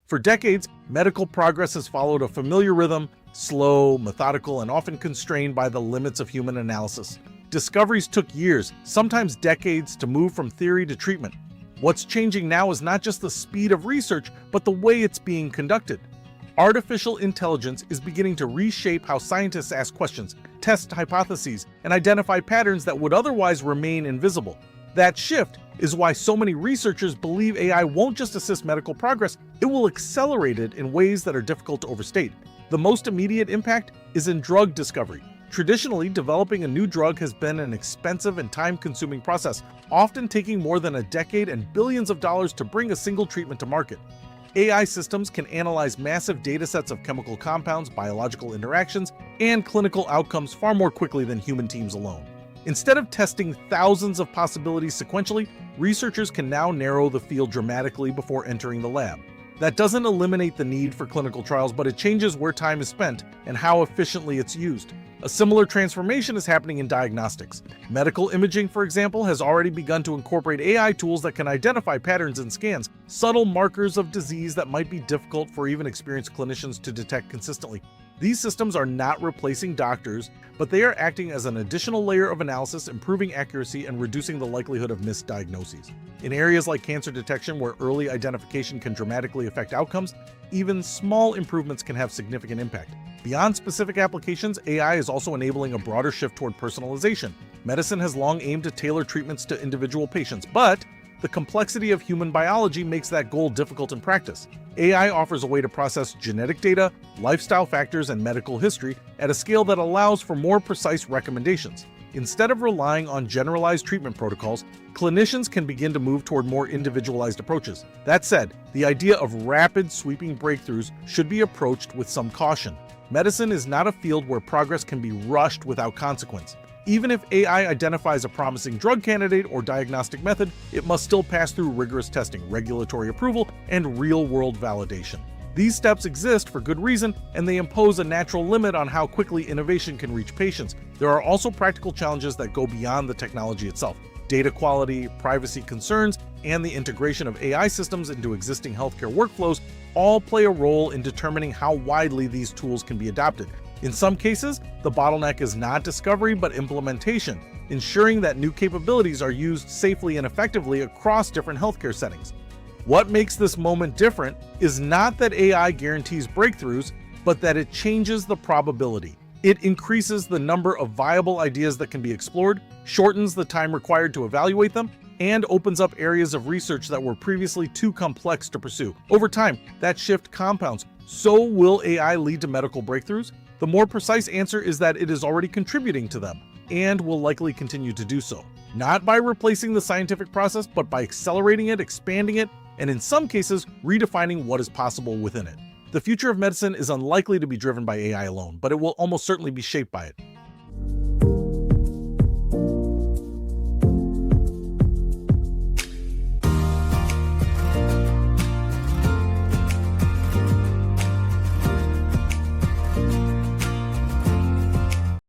For decades, medical progress has followed a familiar rhythm, slow, methodical, and often constrained by the limits of human analysis. Discoveries took years, sometimes decades, to move from theory to treatment. What's changing now is not just the speed of research, but the way it's being conducted. Artificial intelligence is beginning to reshape how scientists ask questions, test hypotheses, and identify patterns that would otherwise remain invisible. That shift is why so many researchers believe AI won't just assist medical progress, it will accelerate it in ways that are difficult to overstate. The most immediate impact is in drug discovery. Traditionally, developing a new drug has been an expensive and time-consuming process, often taking more than a decade and billions of dollars to bring a single treatment to market. AI systems can analyze massive datasets of chemical compounds, biological interactions, and clinical outcomes far more quickly than human teams alone. Instead of testing thousands of possibilities sequentially, researchers can now narrow the field dramatically before entering the lab. That doesn't eliminate the need for clinical trials, but it changes where time is spent and how efficiently it's used. A similar transformation is happening in diagnostics. Medical imaging, for example, has already begun to incorporate AI tools that can identify patterns in scans, subtle markers of disease that might be difficult for even experienced clinicians to detect consistently. These systems are not replacing doctors, but they are acting as an additional layer of analysis, improving accuracy and reducing the likelihood of misdiagnoses. In areas like cancer detection, where early identification can dramatically affect outcomes, even small improvements can have significant impact. Beyond specific applications, AI is also enabling a broader shift toward personalization. Medicine has long aimed to tailor treatments to individual patients, but the complexity of human biology makes that goal difficult in practice. AI offers a way to process genetic data, lifestyle factors, and medical history at a scale that allows for more precise recommendations. Instead of relying on generalized treatment protocols, clinicians can begin to move toward more individualized approaches. That said, the idea of rapid, sweeping breakthroughs should be approached with some caution. Medicine is not a field where progress can be rushed without consequence. Even if AI identifies a promising drug candidate or diagnostic method, it must still pass through rigorous testing, regulatory approval, and real-world validation. These steps exist for good reason, and they impose a natural limit on how quickly innovation can reach patients. There are also practical challenges that go beyond the technology itself. Data quality, privacy concerns, and the integration of AI systems into existing healthcare workflows all play a role in determining how widely these tools can be adopted. In some cases, the bottleneck is not discovery but implementation, ensuring that new capabilities are used safely and effectively across different healthcare settings. What makes this moment different is not that AI guarantees breakthroughs, but that it changes the probability. It increases the number of viable ideas that can be explored, shortens the time required to evaluate them, and opens up areas of research that were previously too complex to pursue. Over time, that shift compounds. So will AI lead to medical breakthroughs? The more precise answer is that it is already contributing to them, and will likely continue to do so. Not by replacing the scientific process, but by accelerating it, expanding it, and in some cases, redefining what is possible within it. The future of medicine is unlikely to be driven by AI alone, but it will almost certainly be shaped by it.